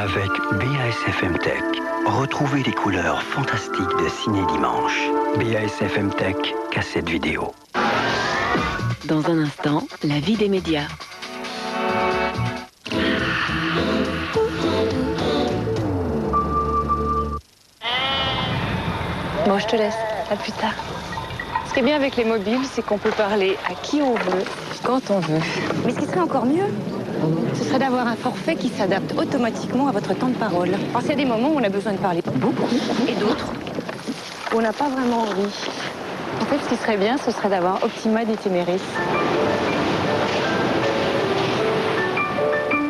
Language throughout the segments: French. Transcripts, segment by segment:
Avec BASFM Tech, retrouvez les couleurs fantastiques de Ciné Dimanche. BASFM Tech, cassette vidéo. Dans un instant, la vie des médias. Bon, je te laisse. À plus tard. Ce qui est bien avec les mobiles, c'est qu'on peut parler à qui on veut, quand on veut. Mais ce qui serait encore mieux, ce serait d'avoir un forfait qui s'adapte automatiquement à votre temps de parole. Parce qu'il y a des moments où on a besoin de parler beaucoup et d'autres où on n'a pas vraiment envie. En fait, ce qui serait bien, ce serait d'avoir Optima d'Itinéris.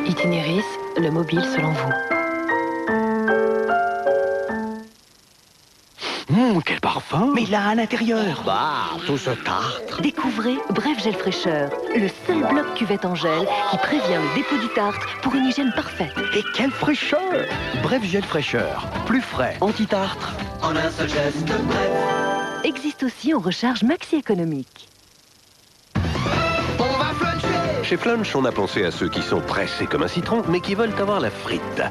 Itinéris, le mobile selon vous. Quel parfum! Mais là, à l'intérieur! Bah, tout ce tartre. Découvrez Bref Gel Fraîcheur, le seul bloc cuvette en gel qui prévient le dépôt du tartre pour une hygiène parfaite. Et quelle fraîcheur! Bref Gel Fraîcheur, plus frais, anti-tartre. En un seul geste, bref. Existe aussi en recharge maxi économique. On va fluncher. Chez Flunch, on a pensé à ceux qui sont pressés comme un citron, mais qui veulent avoir la frite.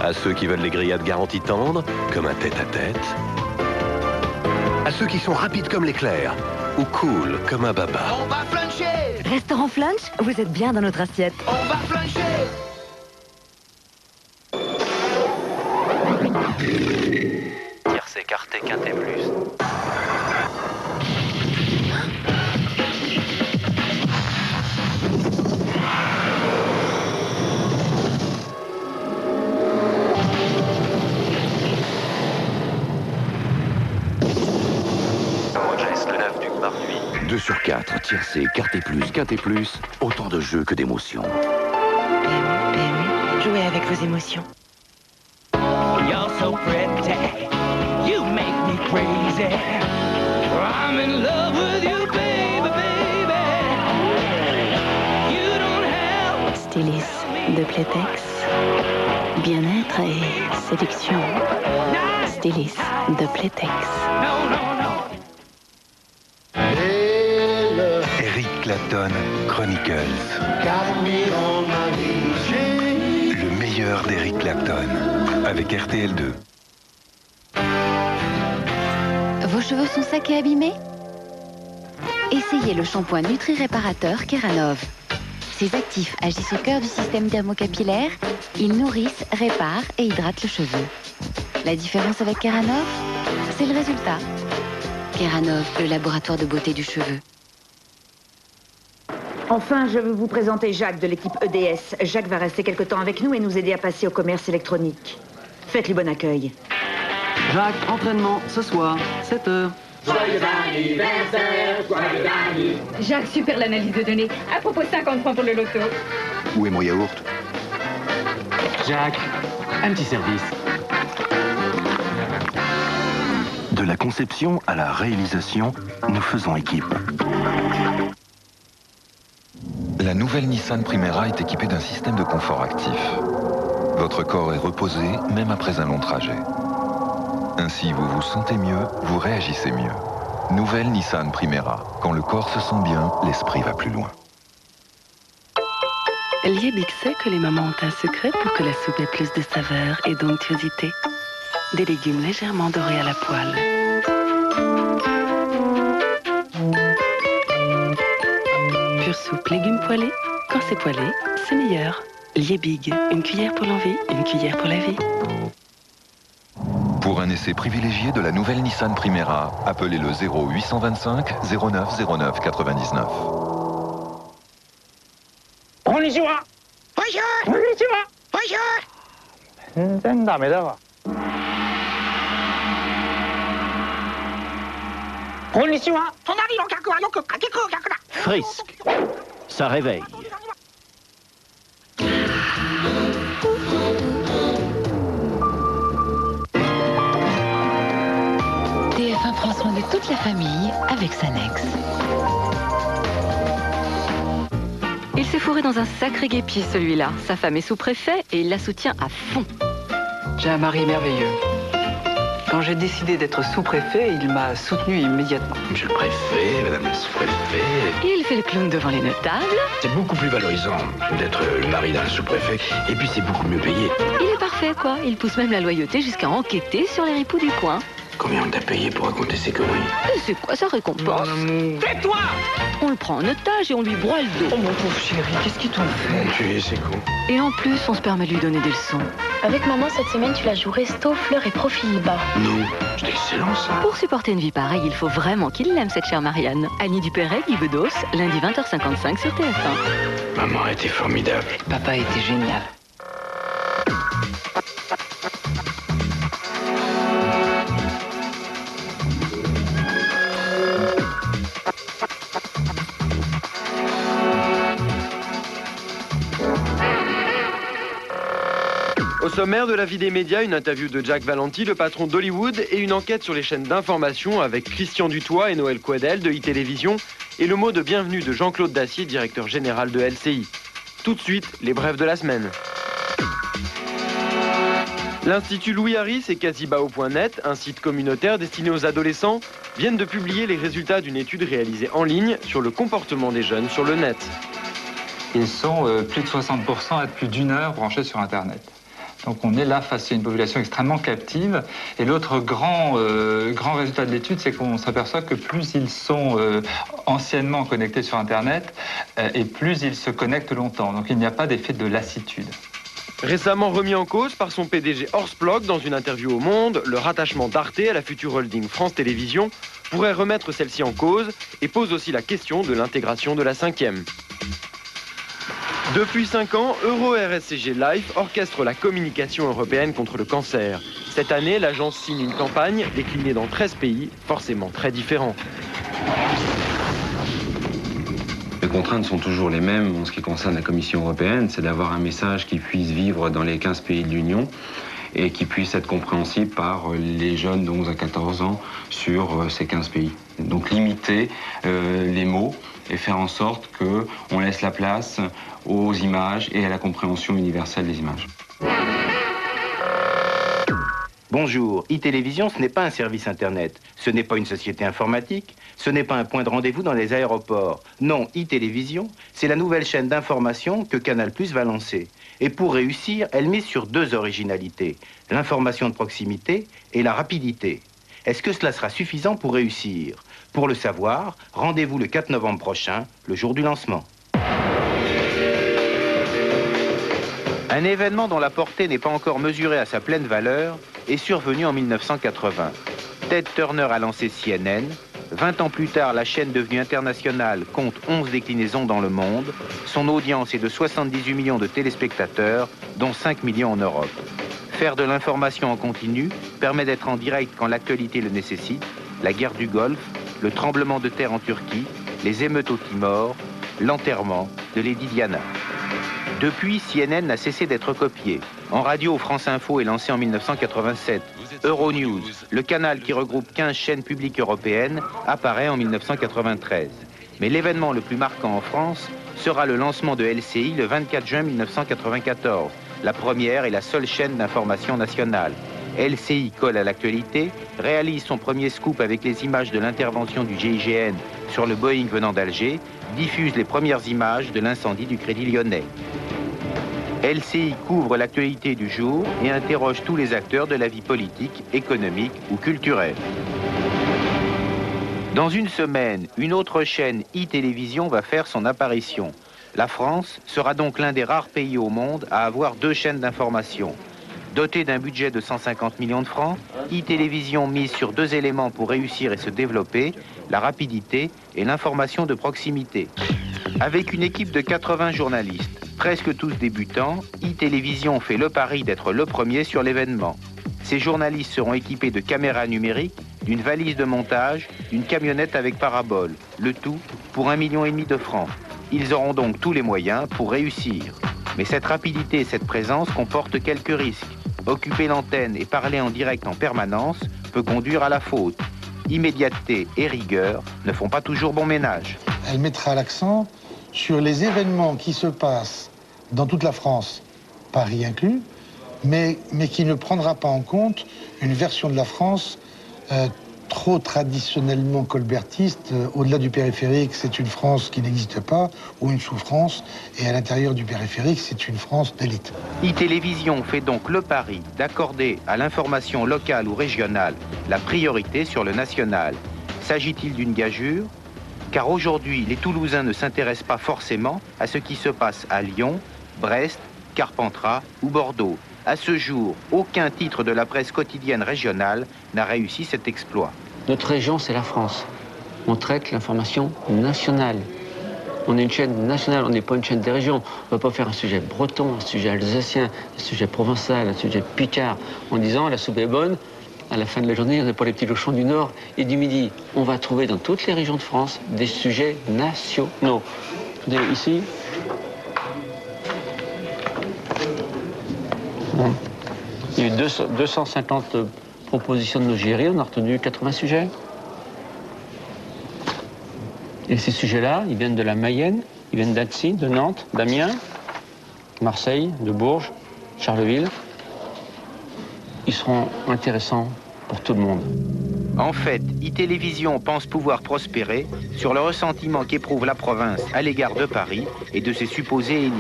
À ceux qui veulent les grillades garanties tendres, comme un tête-à-tête. À ceux qui sont rapides comme l'éclair, ou cool comme un baba. On va fluncher. Restaurant Flunch, vous êtes bien dans notre assiette. On va fluncher. Tierce écarté, quintet plus. Le 9 Duc Barduy. 2 sur 4, tiercé, quintet plus, autant de jeux que d'émotions. PMU, jouez avec vos émotions. You're so pretty, you make me crazy. I'm in love with you, baby, baby. You don't have Stylis de Playtex. Bien-être et séduction. Stylis de Playtex. no, no, no. Eric Clapton, Chronicles. Le meilleur d'Eric Clapton, avec RTL2. Vos cheveux sont secs et abîmés? Essayez le shampoing Nutri-Réparateur Keranov. Ces actifs agissent au cœur du système dermocapillaire. Ils nourrissent, réparent et hydratent le cheveu. La différence avec Keranov, c'est le résultat. Keranov, le laboratoire de beauté du cheveu. Enfin, je veux vous présenter Jacques de l'équipe EDS. Jacques va rester quelque temps avec nous et nous aider à passer au commerce électronique. Faites-lui bon accueil. Jacques, entraînement, ce soir, 7h. Joyeux anniversaire, joyeux anniversaire. Jacques, super l'analyse de données. À propos, 50 francs pour le loto. Où est mon yaourt? Jacques, un petit service. De la conception à la réalisation, nous faisons équipe. La nouvelle Nissan Primera est équipée d'un système de confort actif. Votre corps est reposé même après un long trajet. Ainsi, vous vous sentez mieux, vous réagissez mieux. Nouvelle Nissan Primera. Quand le corps se sent bien, l'esprit va plus loin. Liebig sait que les mamans ont un secret pour que la soupe ait plus de saveur et d'onctuosité. Des légumes légèrement dorés à la poêle. Pure soupe légumes poêlés. Quand c'est poêlé, c'est meilleur. Liebig, une cuillère pour l'envie, une cuillère pour la vie. Pour un essai privilégié de la nouvelle Nissan Primera, appelez le 0825 09 09 99. Konnichiwa. Konnichiwa. Konnichiwa. 全然ダメだわ。こんにちは。隣の客はよくかき食う客だ。Frisque. Ça réveille. TF1 prend soin de toute la famille avec Sanex. Il s'est fourré dans un sacré guépier, celui-là. Sa femme est sous-préfet et il la soutient à fond. J'ai un mari merveilleux. Quand j'ai décidé d'être sous-préfet, il m'a soutenu immédiatement. Monsieur le préfet, madame la sous-préfet. Il fait le clown devant les notables. C'est beaucoup plus valorisant d'être le mari d'un sous-préfet, et puis c'est beaucoup mieux payé. Il est parfois fait, quoi. Il pousse même la loyauté jusqu'à enquêter sur les ripoux du coin. Combien on t'a payé pour raconter ces conneries? Et c'est quoi sa récompense? Tais-toi! On le prend en otage et on lui broie le dos. Oh mon pauvre chéri, qu'est-ce qu'ils t'ont fait? Tu es, c'est con. Et en plus, on se permet de lui donner des leçons. Avec maman, cette semaine, tu la joues resto, fleurs et profil bas. Non, c'est excellent ça. Pour supporter une vie pareille, il faut vraiment qu'il l'aime, cette chère Marianne. Annie Dupéret, Guy Bedos, lundi 20h55 sur TF1. Maman a été formidable. Papa était génial. Au sommaire de la vie des médias, une interview de Jack Valenti, le patron d'Hollywood, et une enquête sur les chaînes d'information avec Christian Dutoit et Noël Coedel de iTélévision, et le mot de bienvenue de Jean-Claude Dacier, directeur général de LCI. Tout de suite, les brèves de la semaine. L'Institut Louis Harris et Casibao.net, un site communautaire destiné aux adolescents, viennent de publier les résultats d'une étude réalisée en ligne sur le comportement des jeunes sur le net. Ils sont plus de 60% à être plus d'une heure branchés sur Internet. Donc on est là face à une population extrêmement captive. Et l'autre grand résultat de l'étude, c'est qu'on s'aperçoit que plus ils sont anciennement connectés sur Internet, et plus ils se connectent longtemps. Donc il n'y a pas d'effet de lassitude. Récemment remis en cause par son PDG Horst Plock dans une interview au Monde, le rattachement d'Arte à la future holding France Télévisions pourrait remettre celle-ci en cause et pose aussi la question de l'intégration de la 5e. Depuis 5 ans, EuroRSCG Life orchestre la communication européenne contre le cancer. Cette année, l'agence signe une campagne déclinée dans 13 pays, forcément très différents. Les contraintes sont toujours les mêmes en ce qui concerne la Commission européenne, c'est d'avoir un message qui puisse vivre dans les 15 pays de l'Union et qui puisse être compréhensible par les jeunes de 11 à 14 ans sur ces 15 pays. Donc limiter les mots et faire en sorte qu'on laisse la place aux images et à la compréhension universelle des images. Bonjour, iTélévision, ce n'est pas un service Internet, ce n'est pas une société informatique, ce n'est pas un point de rendez-vous dans les aéroports. Non, iTélévision, c'est la nouvelle chaîne d'information que Canal+ va lancer. Et pour réussir, elle mise sur 2 originalités, l'information de proximité et la rapidité. Est-ce que cela sera suffisant pour réussir? Pour le savoir, rendez-vous le 4 novembre prochain, le jour du lancement. Un événement dont la portée n'est pas encore mesurée à sa pleine valeur est survenu en 1980. Ted Turner a lancé CNN. 20 ans plus tard, la chaîne devenue internationale compte 11 déclinaisons dans le monde. Son audience est de 78 millions de téléspectateurs, dont 5 millions en Europe. Faire de l'information en continu permet d'être en direct quand l'actualité le nécessite. La guerre du Golfe, le tremblement de terre en Turquie, les émeutes au Timor, l'enterrement de Lady Diana. Depuis, CNN n'a cessé d'être copié. En radio, France Info est lancé en 1987. Euronews, le canal qui regroupe 15 chaînes publiques européennes, apparaît en 1993. Mais l'événement le plus marquant en France sera le lancement de LCI le 24 juin 1994, la première et la seule chaîne d'information nationale. LCI colle à l'actualité, réalise son premier scoop avec les images de l'intervention du GIGN sur le Boeing venant d'Alger, diffuse les premières images de l'incendie du Crédit Lyonnais. LCI couvre l'actualité du jour et interroge tous les acteurs de la vie politique, économique ou culturelle. Dans une semaine, une autre chaîne iTélévision va faire son apparition. La France sera donc l'un des rares pays au monde à avoir 2 chaînes d'information. Dotée d'un budget de 150 millions de francs, iTélévision mise sur 2 éléments pour réussir et se développer, la rapidité et l'information de proximité. Avec une équipe de 80 journalistes, presque tous débutants, iTélévision fait le pari d'être le premier sur l'événement. Ces journalistes seront équipés de caméras numériques, d'une valise de montage, d'une camionnette avec parabole, le tout pour 1,5 million de francs. Ils auront donc tous les moyens pour réussir. Mais cette rapidité et cette présence comportent quelques risques. Occuper l'antenne et parler en direct en permanence peut conduire à la faute. Immédiateté et rigueur ne font pas toujours bon ménage. Elle mettra l'accent sur les événements qui se passent dans toute la France, Paris inclus, mais qui ne prendra pas en compte une version de la France trop traditionnellement colbertiste. Au-delà du périphérique, c'est une France qui n'existe pas, ou une sous-France, et à l'intérieur du périphérique, c'est une France d'élite. e-Télévision fait donc le pari d'accorder à l'information locale ou régionale la priorité sur le national. S'agit-il d'une gageure? Car aujourd'hui, les Toulousains ne s'intéressent pas forcément à ce qui se passe à Lyon, Brest, Carpentras ou Bordeaux. À ce jour, aucun titre de la presse quotidienne régionale n'a réussi cet exploit. Notre région, c'est la France. On traite l'information nationale. On est une chaîne nationale, on n'est pas une chaîne des régions. On ne va pas faire un sujet breton, un sujet alsacien, un sujet provençal, un sujet picard, en disant la soupe est bonne. À la fin de la journée, on n'est pas les petits cochons du Nord et du Midi. On va trouver dans toutes les régions de France des sujets nationaux. Ici, il y a eu 250 propositions de nos jurys, on a retenu 80 sujets. Et ces sujets-là, ils viennent de la Mayenne, ils viennent d'Annecy, de Nantes, d'Amiens, Marseille, de Bourges, Charleville. Ils seront intéressants pour tout le monde. En fait, e-Télévision pense pouvoir prospérer sur le ressentiment qu'éprouve la province à l'égard de Paris et de ses supposées élites.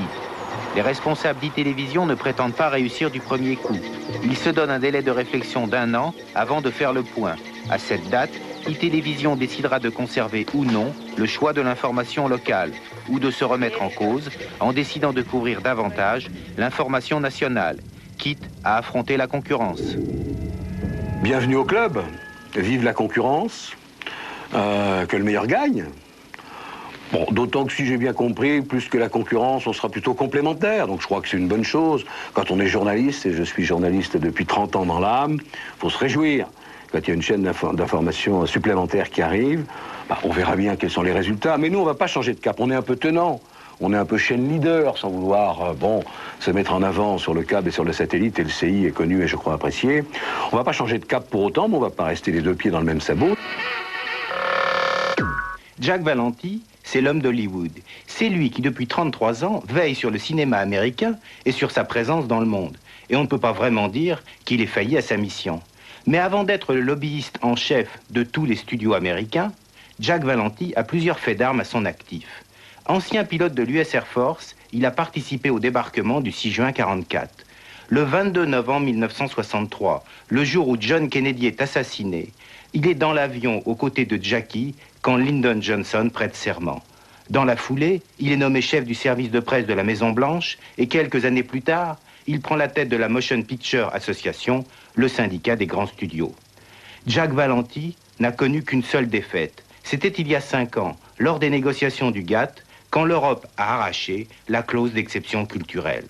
Les responsables d'e-Télévision ne prétendent pas réussir du premier coup. Ils se donnent un délai de réflexion d'1 an avant de faire le point. À cette date, e-Télévision décidera de conserver ou non le choix de l'information locale ou de se remettre en cause en décidant de couvrir davantage l'information nationale, quitte à affronter la concurrence. Bienvenue au club, vive la concurrence, que le meilleur gagne. Bon, d'autant que si j'ai bien compris, plus que la concurrence, on sera plutôt complémentaires, donc je crois que c'est une bonne chose. Quand on est journaliste, et je suis journaliste depuis 30 ans dans l'âme, il faut se réjouir. Quand il y a une chaîne d'information supplémentaire qui arrive, on verra bien quels sont les résultats. Mais nous, on ne va pas changer de cap, on est un peu tenant. On est un peu chaîne leader, sans vouloir se mettre en avant sur le câble et sur le satellite, et le CI est connu et je crois apprécié. On ne va pas changer de cap pour autant, mais on ne va pas rester les deux pieds dans le même sabot. Jack Valenti, c'est l'homme d'Hollywood. C'est lui qui, depuis 33 ans, veille sur le cinéma américain et sur sa présence dans le monde. Et on ne peut pas vraiment dire qu'il ait failli à sa mission. Mais avant d'être le lobbyiste en chef de tous les studios américains, Jack Valenti a plusieurs faits d'armes à son actif. Ancien pilote de l'US Air Force, il a participé au débarquement du 6 juin 1944. Le 22 novembre 1963, le jour où John Kennedy est assassiné, il est dans l'avion aux côtés de Jackie quand Lyndon Johnson prête serment. Dans la foulée, il est nommé chef du service de presse de la Maison-Blanche et quelques années plus tard, il prend la tête de la Motion Picture Association, le syndicat des grands studios. Jack Valenti n'a connu qu'une seule défaite. C'était il y a 5 ans, lors des négociations du GATT, quand l'Europe a arraché la clause d'exception culturelle.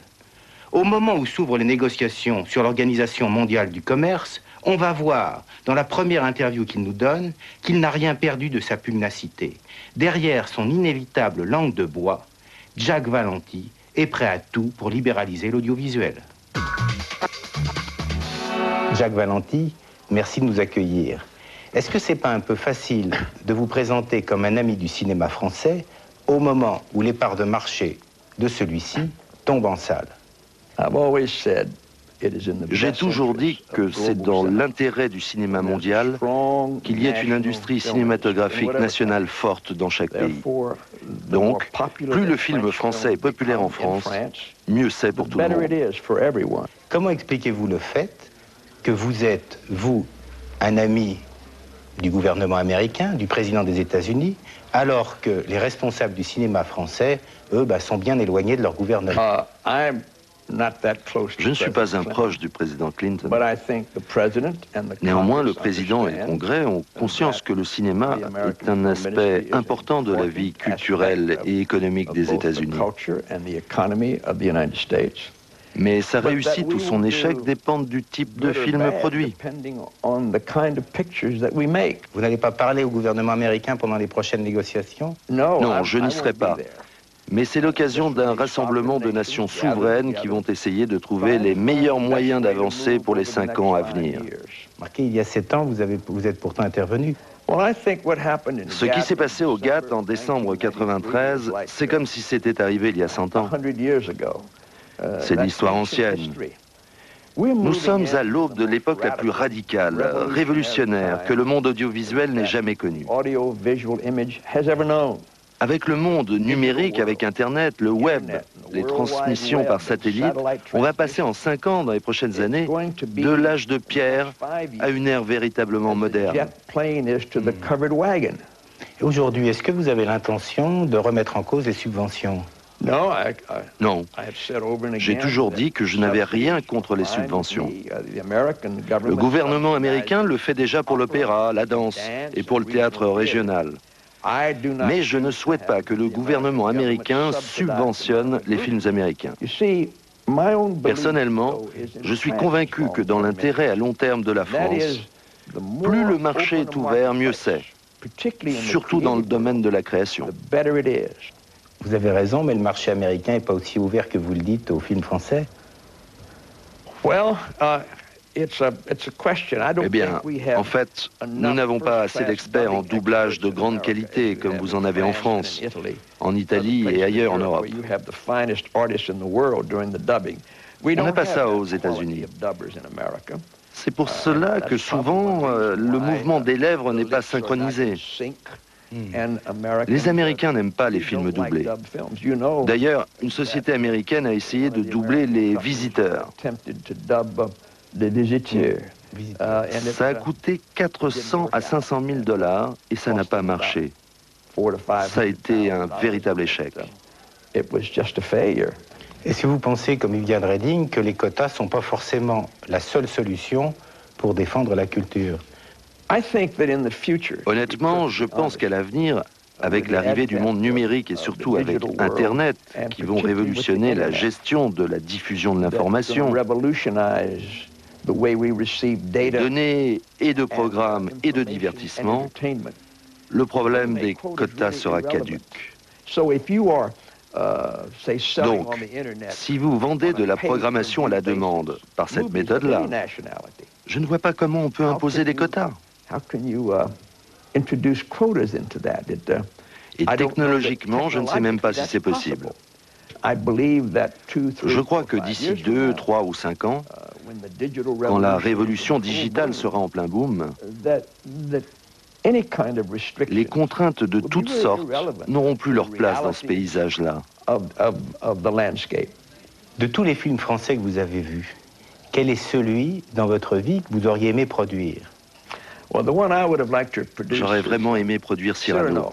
Au moment où s'ouvrent les négociations sur l'Organisation mondiale du commerce, on va voir, dans la première interview qu'il nous donne, qu'il n'a rien perdu de sa pugnacité. Derrière son inévitable langue de bois, Jack Valenti est prêt à tout pour libéraliser l'audiovisuel. Jack Valenti, merci de nous accueillir. Est-ce que c'est pas un peu facile de vous présenter comme un ami du cinéma français au moment où les parts de marché de celui-ci tombent en salle? J'ai toujours dit que c'est dans l'intérêt du cinéma mondial qu'il y ait une industrie cinématographique nationale forte dans chaque pays. Donc, plus le film français est populaire en France, mieux c'est pour tout le monde. Comment expliquez-vous le fait que vous êtes, vous, un ami du gouvernement américain, du président des États-Unis, alors que les responsables du cinéma français, eux, sont bien éloignés de leur gouvernement? Je ne suis pas un proche du président Clinton. Néanmoins, le président et le Congrès ont conscience que le cinéma est un aspect important de la vie culturelle et économique des États-Unis. Mais sa réussite ou son échec dépendent du type de film produit. Vous n'allez pas parler au gouvernement américain pendant les prochaines négociations? Non, je n'y serai pas. Mais c'est l'occasion d'un rassemblement de nations souveraines qui vont essayer de trouver les meilleurs moyens d'avancer pour les 5 ans à venir. Marqué, il y a 7 ans, vous êtes pourtant intervenu. Ce qui s'est passé au GATT en décembre 1993, c'est comme si c'était arrivé il y a 100 ans. C'est de l'histoire ancienne. Nous sommes à l'aube de l'époque la plus radicale, révolutionnaire, que le monde audiovisuel n'ait jamais connue. Avec le monde numérique, avec Internet, le web, les transmissions par satellite, on va passer en 5 ans, dans les prochaines années, de l'âge de pierre à une ère véritablement moderne. Et aujourd'hui, est-ce que vous avez l'intention de remettre en cause les subventions? Non. J'ai toujours dit que je n'avais rien contre les subventions. Le gouvernement américain le fait déjà pour l'opéra, la danse et pour le théâtre régional. Mais je ne souhaite pas que le gouvernement américain subventionne les films américains. Personnellement, je suis convaincu que dans l'intérêt à long terme de la France, plus le marché est ouvert, mieux c'est. Surtout dans le domaine de la création. Vous avez raison, mais le marché américain n'est pas aussi ouvert que vous le dites aux films français. Eh bien, en fait, nous n'avons pas assez d'experts en doublage de grande qualité comme vous en avez en France, en Italie et ailleurs en Europe. On n'a pas ça aux États-Unis. C'est pour cela que souvent, le mouvement des lèvres n'est pas synchronisé. Les Américains n'aiment pas les films doublés. D'ailleurs, une société américaine a essayé de doubler Les Visiteurs. Ça a coûté 400 à 500 000 $ et ça n'a pas marché. Ça a été un véritable échec. Est-ce que vous pensez, comme Viviane Reding, que les quotas ne sont pas forcément la seule solution pour défendre la culture? Honnêtement, je pense qu'à l'avenir, avec l'arrivée du monde numérique et surtout avec Internet, qui vont révolutionner la gestion de la diffusion de l'information, des données et de programmes et de divertissement, le problème des quotas sera caduque. Donc, si vous vendez de la programmation à la demande par cette méthode-là, je ne vois pas comment on peut imposer des quotas. Et technologiquement, je ne sais même pas si c'est possible. Je crois que d'ici 2, 3 ou 5 ans, quand la révolution digitale sera en plein boom, les contraintes de toutes sortes n'auront plus leur place dans ce paysage-là. De tous les films français que vous avez vus, quel est celui dans votre vie que vous auriez aimé produire? J'aurais vraiment aimé produire Cyrano.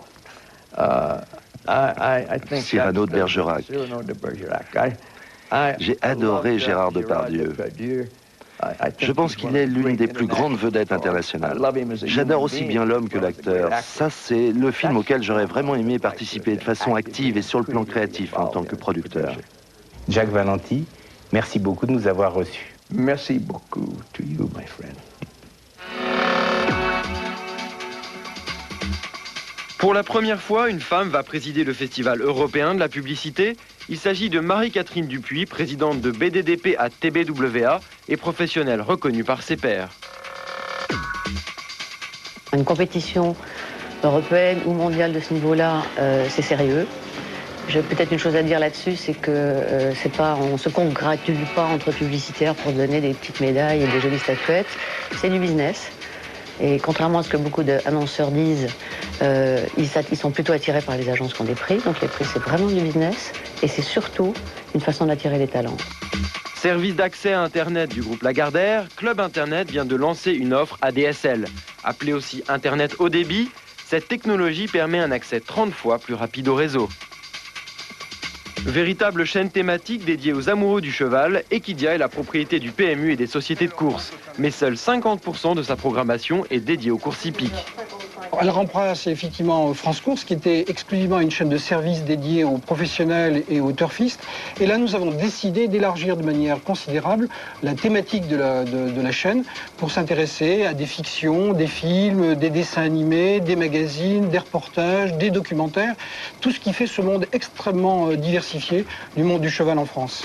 Cyrano de Bergerac. J'ai adoré Gérard Depardieu. Je pense qu'il est l'une des plus grandes vedettes internationales. J'adore aussi bien l'homme que l'acteur. Ça, c'est le film auquel j'aurais vraiment aimé participer de façon active et sur le plan créatif en tant que producteur. Jacques Valenti, merci beaucoup de nous avoir reçus. Merci beaucoup to you, my friend. Pour la première fois, une femme va présider le Festival européen de la publicité. Il s'agit de Marie-Catherine Dupuis, présidente de BDDP à TBWA et professionnelle reconnue par ses pairs. Une compétition européenne ou mondiale de ce niveau-là, c'est sérieux. J'ai peut-être une chose à dire là-dessus, c'est que on ne se congratule pas entre publicitaires pour donner des petites médailles et des jolies statuettes. C'est du business. Et contrairement à ce que beaucoup d'annonceurs disent, ils sont plutôt attirés par les agences qui ont des prix. Donc les prix, c'est vraiment du business. Et c'est surtout une façon d'attirer les talents. Service d'accès à Internet du groupe Lagardère, Club Internet vient de lancer une offre ADSL. Appelée aussi Internet haut débit, cette technologie permet un accès 30 fois plus rapide au réseau. Véritable chaîne thématique dédiée aux amoureux du cheval, Equidia est la propriété du PMU et des sociétés de course. Mais seuls 50% de sa programmation est dédiée aux courses hippiques. Elle remplace effectivement France Course, qui était exclusivement une chaîne de services dédiée aux professionnels et aux turfistes. Et là, nous avons décidé d'élargir de manière considérable la thématique de la chaîne pour s'intéresser à des fictions, des films, des dessins animés, des magazines, des reportages, des documentaires, tout ce qui fait ce monde extrêmement diversifié du monde du cheval en France.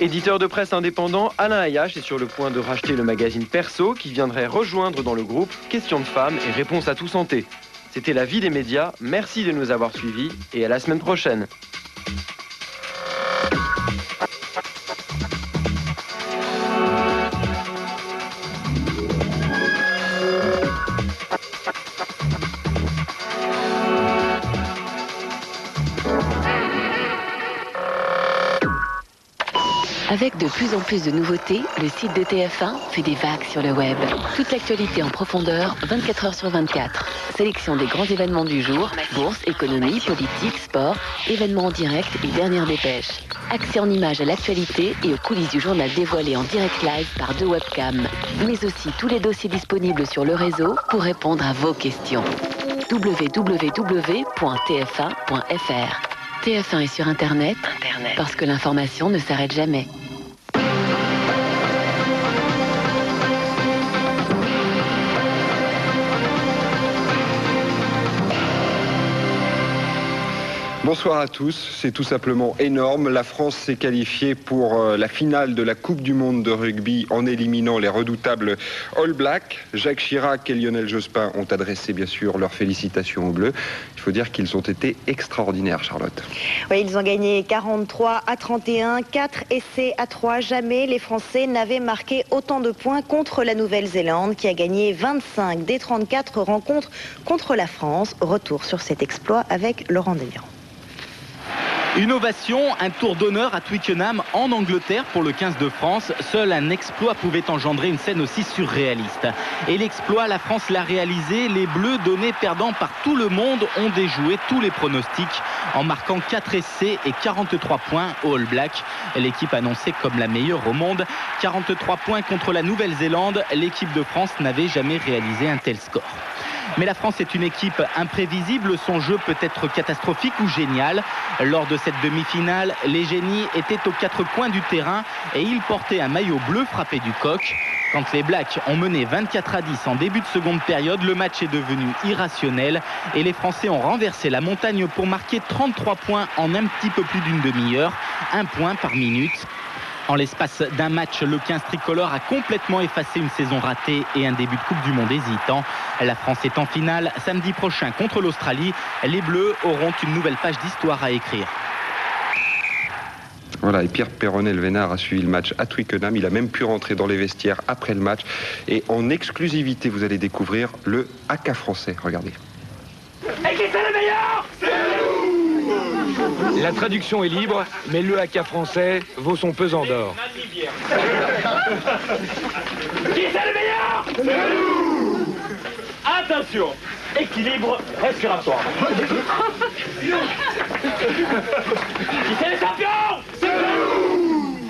Éditeur de presse indépendant, Alain Ayache est sur le point de racheter le magazine Perso qui viendrait rejoindre dans le groupe Questions de femmes et Réponses à tout santé. C'était La Vie des médias, merci de nous avoir suivis et à la semaine prochaine. Avec de plus en plus de nouveautés, le site de TF1 fait des vagues sur le web. Toute l'actualité en profondeur, 24 heures sur 24. Sélection des grands événements du jour, bourse, économie, politique, sport, événements en direct et dernières dépêches. Accès en images à l'actualité et aux coulisses du journal dévoilé en direct live par 2 webcams. Mais aussi tous les dossiers disponibles sur le réseau pour répondre à vos questions. www.tf1.fr. TF1 est sur Internet, parce que l'information ne s'arrête jamais. Bonsoir à tous, c'est tout simplement énorme. La France s'est qualifiée pour la finale de la Coupe du Monde de rugby en éliminant les redoutables All Blacks. Jacques Chirac et Lionel Jospin ont adressé bien sûr leurs félicitations aux Bleus. Il faut dire qu'ils ont été extraordinaires, Charlotte. Oui, ils ont gagné 43-31, 4 essais à 3. Jamais les Français n'avaient marqué autant de points contre la Nouvelle-Zélande qui a gagné 25 des 34 rencontres contre la France. Retour sur cet exploit avec Laurent Desmiens. Une ovation, un tour d'honneur à Twickenham en Angleterre pour le 15 de France. Seul un exploit pouvait engendrer une scène aussi surréaliste. Et l'exploit, la France l'a réalisé. Les Bleus, donnés perdants par tout le monde, ont déjoué tous les pronostics en marquant 4 essais et 43 points aux All Blacks. L'équipe annoncée comme la meilleure au monde. 43 points contre la Nouvelle-Zélande. L'équipe de France n'avait jamais réalisé un tel score. Mais la France est une équipe imprévisible, son jeu peut être catastrophique ou génial. Lors de cette demi-finale, les génies étaient aux 4 coins du terrain et ils portaient un maillot bleu frappé du coq. Quand les Blacks ont mené 24-10 en début de seconde période, le match est devenu irrationnel et les Français ont renversé la montagne pour marquer 33 points en un petit peu plus d'une demi-heure, 1 point par minute. En l'espace d'un match, le 15 tricolore a complètement effacé une saison ratée et un début de Coupe du Monde hésitant. La France est en finale samedi prochain contre l'Australie. Les Bleus auront une nouvelle page d'histoire à écrire. Voilà, et Pierre Perronel-Vénard a suivi le match à Twickenham. Il a même pu rentrer dans les vestiaires après le match. Et en exclusivité, vous allez découvrir le haka français. Regardez. Et qui c'est le meilleur? La traduction est libre, mais le haka français vaut son pesant d'or. Qui c'est le meilleur? C'est nous! Attention, équilibre respiratoire. Qui c'est le champion? C'est nous!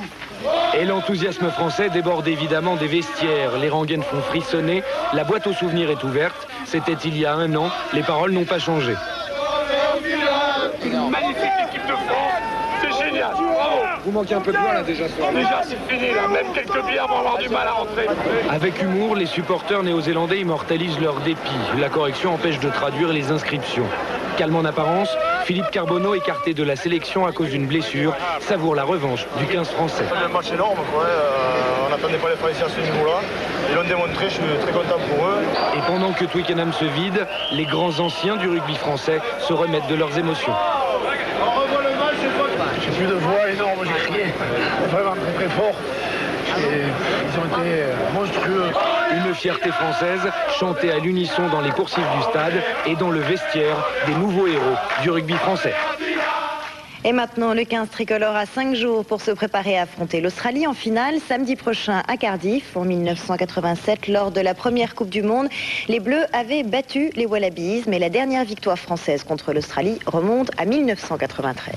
Et l'enthousiasme français déborde évidemment des vestiaires. Les rengaines font frissonner, la boîte aux souvenirs est ouverte. C'était il y a 1 an, les paroles n'ont pas changé. Une magnifique équipe de France, c'est génial, bravo. Vous manquez un peu de voix là déjà soir. Déjà c'est fini là, même quelques bières vont avoir du mal à rentrer. Avec humour, les supporters néo-zélandais immortalisent leur dépit. La correction empêche de traduire les inscriptions. Calme en apparence, Philippe Carbonneau, écarté de la sélection à cause d'une blessure, savoure la revanche du 15 français. C'est un match énorme, quoi. On n'attendait pas les Français à ce niveau-là. Ils l'ont démontré, je suis très content pour eux. Et pendant que Twickenham se vide, les grands anciens du rugby français se remettent de leurs émotions. On revoit le match, j'ai plus de voix énorme, j'ai crié vraiment très très fort. Et ils ont été monstrueux. Une fierté française chantée à l'unisson dans les coursives du stade et dans le vestiaire des nouveaux héros du rugby français. Et maintenant, le 15 tricolore a 5 jours pour se préparer à affronter l'Australie en finale samedi prochain à Cardiff. En 1987, lors de la première Coupe du Monde, les Bleus avaient battu les Wallabies, mais la dernière victoire française contre l'Australie remonte à 1993.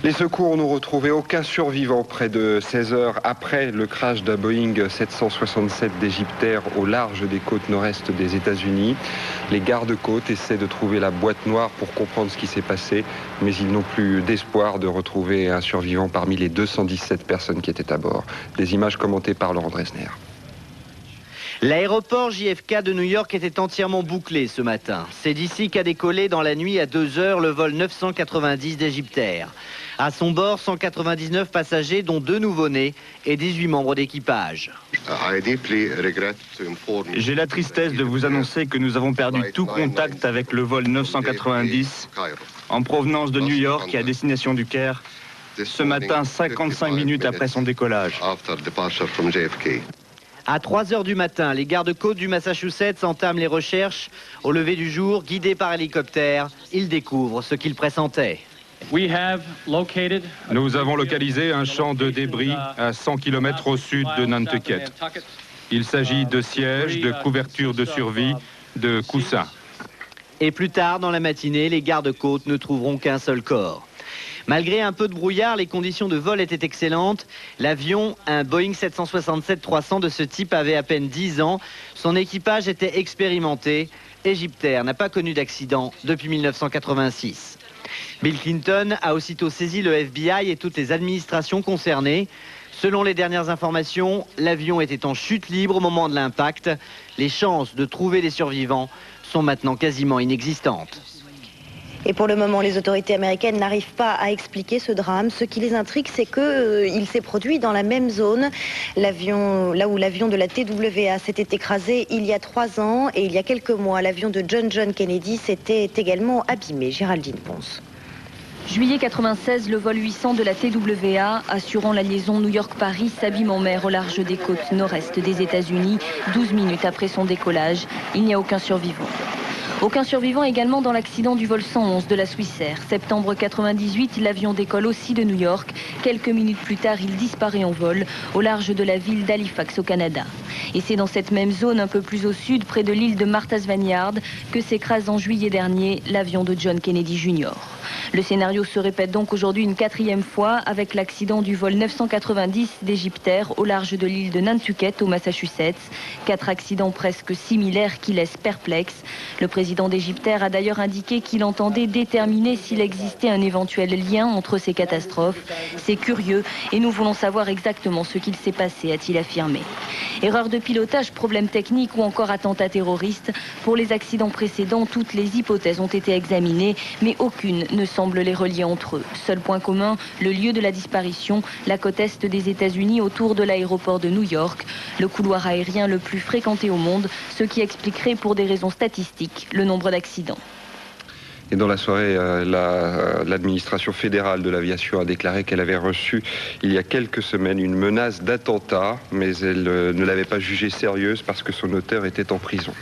Les secours n'ont retrouvé aucun survivant près de 16 heures après le crash d'un Boeing 767 d'Égyptair au large des côtes nord-est des États-Unis. Les gardes-côtes essaient de trouver la boîte noire pour comprendre ce qui s'est passé, mais ils n'ont plus d'espoir de retrouver un survivant parmi les 217 personnes qui étaient à bord. Des images commentées par Laurent Dresner. L'aéroport JFK de New York était entièrement bouclé ce matin. C'est d'ici qu'a décollé dans la nuit à 2 heures le vol 990 d'Égyptair. À son bord, 199 passagers, dont 2 nouveau-nés et 18 membres d'équipage. J'ai la tristesse de vous annoncer que nous avons perdu tout contact avec le vol 990 en provenance de New York et à destination du Caire ce matin, 55 minutes après son décollage. À 3 heures du matin, les gardes-côtes du Massachusetts entament les recherches. Au lever du jour, guidés par hélicoptère, ils découvrent ce qu'ils pressentaient. Nous avons localisé un champ de débris à 100 km au sud de Nantucket. Il s'agit de sièges, de couvertures de survie, de coussins. Et plus tard dans la matinée, les gardes-côtes ne trouveront qu'un seul corps. Malgré un peu de brouillard, les conditions de vol étaient excellentes. L'avion, un Boeing 767-300 de ce type, avait à peine 10 ans. Son équipage était expérimenté. Egyptair n'a pas connu d'accident depuis 1986. Bill Clinton a aussitôt saisi le FBI et toutes les administrations concernées. Selon les dernières informations, l'avion était en chute libre au moment de l'impact. Les chances de trouver les survivants sont maintenant quasiment inexistantes. Et pour le moment, les autorités américaines n'arrivent pas à expliquer ce drame. Ce qui les intrigue, c'est qu'il s'est produit dans la même zone. L'avion, là où l'avion de la TWA s'était écrasé il y a 3 ans. Et il y a quelques mois, l'avion de John Kennedy s'était également abîmé. Géraldine Ponce. Juillet 96, le vol 800 de la TWA, assurant la liaison New York-Paris, s'abîme en mer au large des côtes nord-est des États-Unis. 12 minutes après son décollage, il n'y a aucun survivant. Aucun survivant également dans l'accident du vol 111 de la Swissair. Septembre 98, l'avion décolle aussi de New York. Quelques minutes plus tard, il disparaît en vol au large de la ville d'Halifax au Canada. Et c'est dans cette même zone, un peu plus au sud, près de l'île de Martha's Vineyard, que s'écrase en juillet dernier l'avion de John Kennedy Jr. Le scénario se répète donc aujourd'hui une 4e fois avec l'accident du vol 990 d'Égyptair au large de l'île de Nantucket au Massachusetts. 4 accidents presque similaires qui laissent perplexes. Le président d'Égyptair a d'ailleurs indiqué qu'il entendait déterminer s'il existait un éventuel lien entre ces catastrophes. C'est curieux et nous voulons savoir exactement ce qu'il s'est passé, a-t-il affirmé. Erreur de pilotage, problème technique ou encore attentat terroriste. Pour les accidents précédents, toutes les hypothèses ont été examinées, mais aucune ne semble les relier entre eux. Seul point commun, le lieu de la disparition, la côte est des États-Unis autour de l'aéroport de New York, le couloir aérien le plus fréquenté au monde, ce qui expliquerait pour des raisons statistiques le nombre d'accidents. Et dans la soirée, l'administration fédérale de l'aviation a déclaré qu'elle avait reçu il y a quelques semaines une menace d'attentat, mais elle ne l'avait pas jugée sérieuse parce que son auteur était en prison.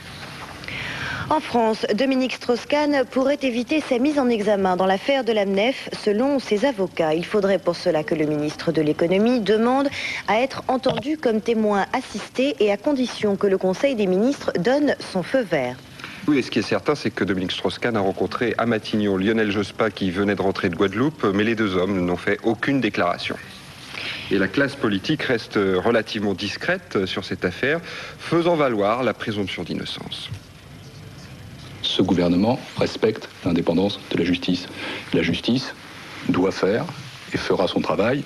En France, Dominique Strauss-Kahn pourrait éviter sa mise en examen dans l'affaire de l'AMNEF selon ses avocats. Il faudrait pour cela que le ministre de l'économie demande à être entendu comme témoin assisté et à condition que le Conseil des ministres donne son feu vert. Oui, et ce qui est certain, c'est que Dominique Strauss-Kahn a rencontré à Matignon Lionel Jospin qui venait de rentrer de Guadeloupe, mais les deux hommes n'ont fait aucune déclaration. Et la classe politique reste relativement discrète sur cette affaire, faisant valoir la présomption d'innocence. Ce gouvernement respecte l'indépendance de la justice. La justice doit faire et fera son travail.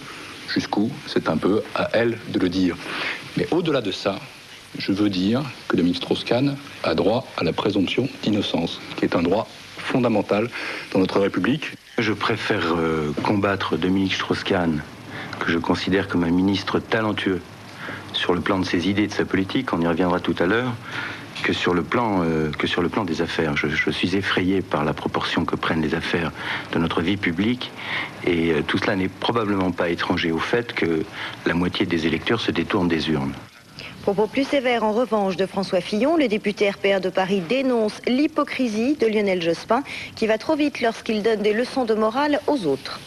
Jusqu'où, c'est un peu à elle de le dire. Mais au-delà de ça, je veux dire que Dominique Strauss-Kahn a droit à la présomption d'innocence, qui est un droit fondamental dans notre République. Je préfère combattre Dominique Strauss-Kahn, que je considère comme un ministre talentueux sur le plan de ses idées et de sa politique, on y reviendra tout à l'heure, que sur le plan des affaires. Je suis effrayé par la proportion que prennent les affaires de notre vie publique et tout cela n'est probablement pas étranger au fait que la moitié des électeurs se détournent des urnes. Propos plus sévères en revanche de François Fillon, le député RPR de Paris dénonce l'hypocrisie de Lionel Jospin qui va trop vite lorsqu'il donne des leçons de morale aux autres.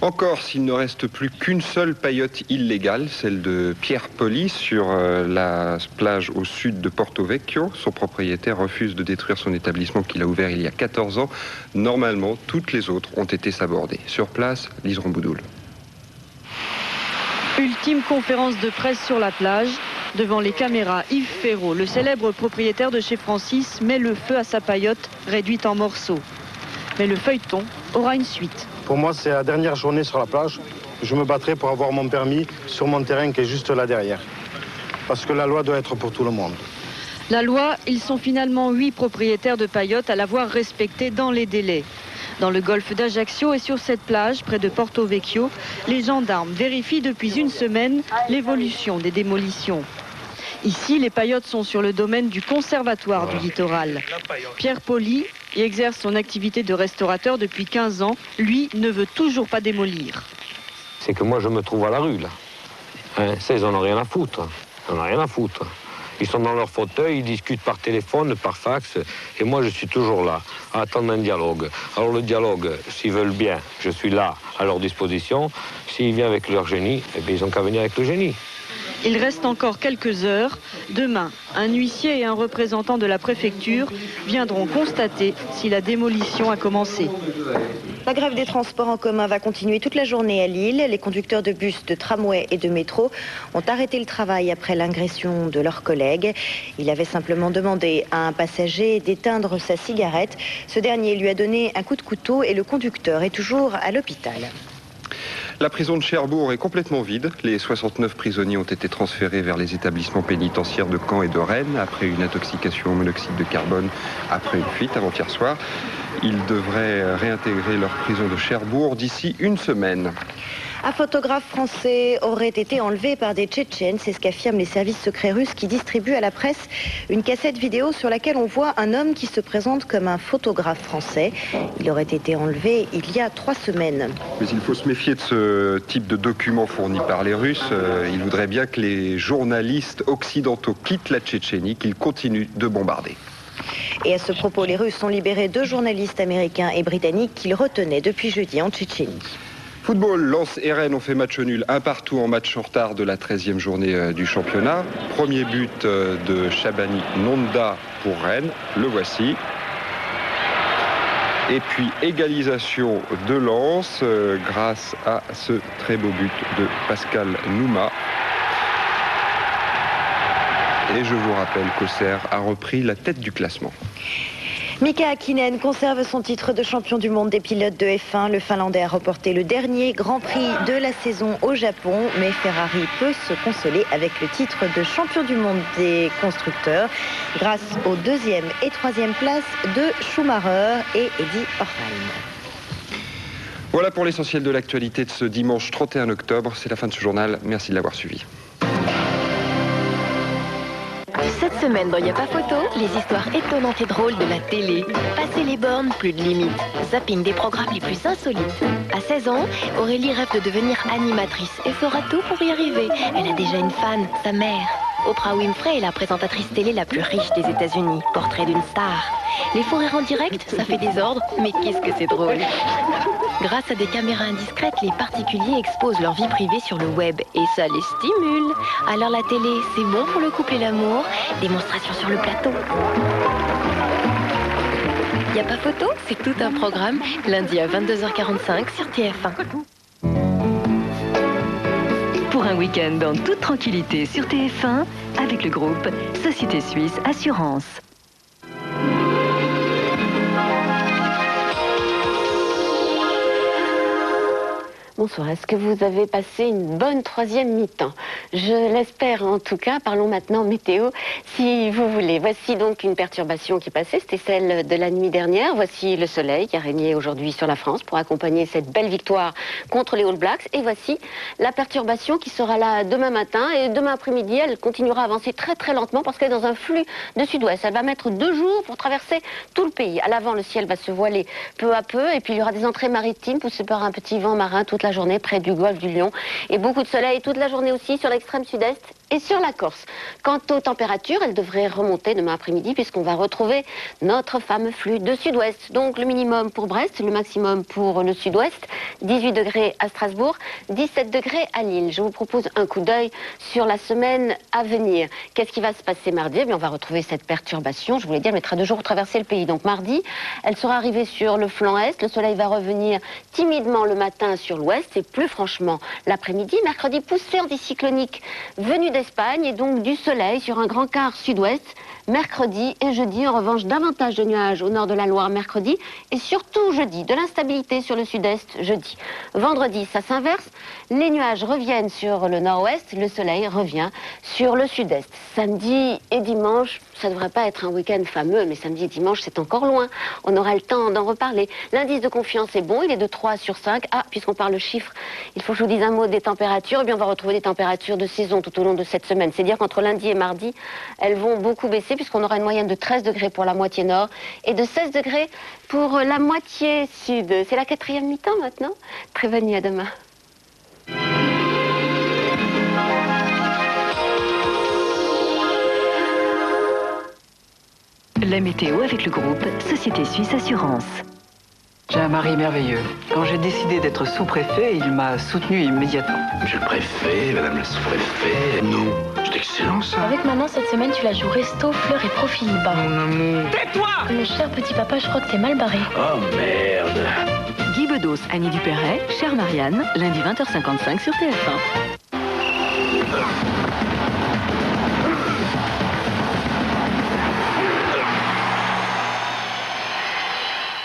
Encore, s'il ne reste plus qu'une seule paillote illégale, celle de Pierre Poli sur la plage au sud de Porto Vecchio. Son propriétaire refuse de détruire son établissement qu'il a ouvert il y a 14 ans. Normalement, toutes les autres ont été sabordées. Sur place, Lise Ramboudoul. Ultime conférence de presse sur la plage. Devant les caméras, Yves Ferraud, le célèbre propriétaire de chez Francis, met le feu à sa paillote réduite en morceaux. Mais le feuilleton aura une suite. Pour moi, c'est la dernière journée sur la plage. Je me battrai pour avoir mon permis sur mon terrain qui est juste là derrière. Parce que la loi doit être pour tout le monde. La loi, ils sont finalement 8 propriétaires de paillotes à l'avoir respectée dans les délais. Dans le golfe d'Ajaccio et sur cette plage, près de Porto Vecchio, les gendarmes vérifient depuis une semaine l'évolution des démolitions. Ici, les paillotes sont sur le domaine du Conservatoire du littoral. Pierre Poli y exerce son activité de restaurateur depuis 15 ans. Lui ne veut toujours pas démolir. C'est que moi, je me trouve à la rue, là. Ça, ils en ont rien à foutre. Ils en ont rien à foutre. Ils sont dans leur fauteuil, ils discutent par téléphone, par fax, et moi je suis toujours là, à attendre un dialogue. Alors le dialogue, s'ils veulent bien, je suis là, à leur disposition. S'ils viennent avec leur génie, eh bien ils ont qu'à venir avec le génie. Il reste encore quelques heures. Demain, un huissier et un représentant de la préfecture viendront constater si la démolition a commencé. La grève des transports en commun va continuer toute la journée à Lille. Les conducteurs de bus, de tramway et de métro ont arrêté le travail après l'agression de leurs collègues. Il avait simplement demandé à un passager d'éteindre sa cigarette. Ce dernier lui a donné un coup de couteau et le conducteur est toujours à l'hôpital. La prison de Cherbourg est complètement vide. Les 69 prisonniers ont été transférés vers les établissements pénitentiaires de Caen et de Rennes après une intoxication au monoxyde de carbone après une fuite avant-hier soir. Ils devraient réintégrer leur prison de Cherbourg d'ici une semaine. Un photographe français aurait été enlevé par des Tchétchènes, c'est ce qu'affirment les services secrets russes qui distribuent à la presse une cassette vidéo sur laquelle on voit un homme qui se présente comme un photographe français. Il aurait été enlevé il y a 3 semaines. Mais il faut se méfier de ce type de document fourni par les Russes. Ils voudraient bien que les journalistes occidentaux quittent la Tchétchénie, qu'ils continuent de bombarder. Et à ce propos, les Russes ont libéré 2 journalistes américains et britanniques qu'ils retenaient depuis jeudi en Tchétchénie. Football, Lens et Rennes ont fait match nul, 1-1 en match en retard de la 13e journée du championnat. Premier but de Shabani Nonda pour Rennes, le voici. Et puis égalisation de Lens grâce à ce très beau but de Pascal Nouma. Et je vous rappelle qu'Auxerre a repris la tête du classement. Mika Häkkinen conserve son titre de champion du monde des pilotes de F1. Le Finlandais a remporté le dernier Grand Prix de la saison au Japon, mais Ferrari peut se consoler avec le titre de champion du monde des constructeurs grâce aux 2e et 3e places de Schumacher et Eddie Ortheim. Voilà pour l'essentiel de l'actualité de ce dimanche 31 octobre. C'est la fin de ce journal. Merci de l'avoir suivi. Cette semaine dans Y'a pas photo, les histoires étonnantes et drôles de la télé. Passer les bornes, plus de limites. Zapping des programmes les plus insolites. À 16 ans, Aurélie rêve de devenir animatrice et fera tout pour y arriver. Elle a déjà une fan, sa mère. Oprah Winfrey est la présentatrice télé la plus riche des États-Unis. Portrait d'une star. Les faux rires en direct, ça fait des ordres, mais qu'est-ce que c'est drôle. Grâce à des caméras indiscrètes, les particuliers exposent leur vie privée sur le web et ça les stimule. Alors la télé, c'est bon pour le couple et l'amour. Démonstration sur le plateau. Y'a pas photo, c'est tout un programme. Lundi à 22h45 sur TF1. Pour un week-end en toute tranquillité sur TF1 avec le groupe Société Suisse Assurance. Bonsoir, est-ce que vous avez passé une bonne 3e mi-temps? Je l'espère en tout cas. Parlons maintenant météo, si vous voulez. Voici donc une perturbation qui passait, c'était celle de la nuit dernière. Voici le soleil qui a régné aujourd'hui sur la France pour accompagner cette belle victoire contre les All Blacks. Et voici la perturbation qui sera là demain matin. Et demain après-midi, elle continuera à avancer très très lentement parce qu'elle est dans un flux de sud-ouest. Elle va mettre 2 jours pour traverser tout le pays. À l'avant, le ciel va se voiler peu à peu. Et puis il y aura des entrées maritimes poussées par un petit vent marin toute la journée près du golfe du Lion et beaucoup de soleil toute la journée aussi sur l'extrême sud-est et sur la Corse. Quant aux températures, elles devraient remonter demain après-midi puisqu'on va retrouver notre fameux flux de sud-ouest. Donc le minimum pour Brest, le maximum pour le sud-ouest, 18 degrés à Strasbourg, 17 degrés à Lille. Je vous propose un coup d'œil sur la semaine à venir. Qu'est-ce qui va se passer mardi? Eh bien, on va retrouver cette perturbation, je voulais dire, elle mettra 2 jours pour traverser le pays. Donc mardi, elle sera arrivée sur le flanc est, le soleil va revenir timidement le matin sur l'ouest et plus franchement l'après-midi. Mercredi, poussée anticyclonique venue d'Espagne et donc du soleil sur un grand quart sud-ouest. Mercredi et jeudi, en revanche, davantage de nuages au nord de la Loire mercredi et surtout jeudi, de l'instabilité sur le sud-est jeudi. Vendredi, ça s'inverse, les nuages reviennent sur le nord-ouest, le soleil revient sur le sud-est. Samedi et dimanche, ça ne devrait pas être un week-end fameux, mais samedi et dimanche, c'est encore loin. On aura le temps d'en reparler. L'indice de confiance est bon, il est de 3 sur 5. Ah, puisqu'on parle de chiffres, il faut que je vous dise un mot des températures. Eh bien, on va retrouver des températures de saison tout au long de cette semaine. C'est-à-dire qu'entre lundi et mardi, elles vont beaucoup baisser puisqu'on aura une moyenne de 13 degrés pour la moitié nord et de 16 degrés pour la moitié sud. C'est la 4e mi-temps maintenant. Très bonne nuit, à demain. La météo avec le groupe Société Suisse Assurance. J'ai un mari merveilleux. Quand j'ai décidé d'être sous-préfet, il m'a soutenu immédiatement. Monsieur le préfet, madame la sous-préfet, non, c'est excellent ça. Avec maman, cette semaine, tu la joues resto, fleurs et profil bas. Mon amour. Tais-toi! Mon cher petit papa, je crois que t'es mal barré. Oh merde. Guy Bedos, Annie Dupéret, chère Marianne, lundi 20h55 sur TF1.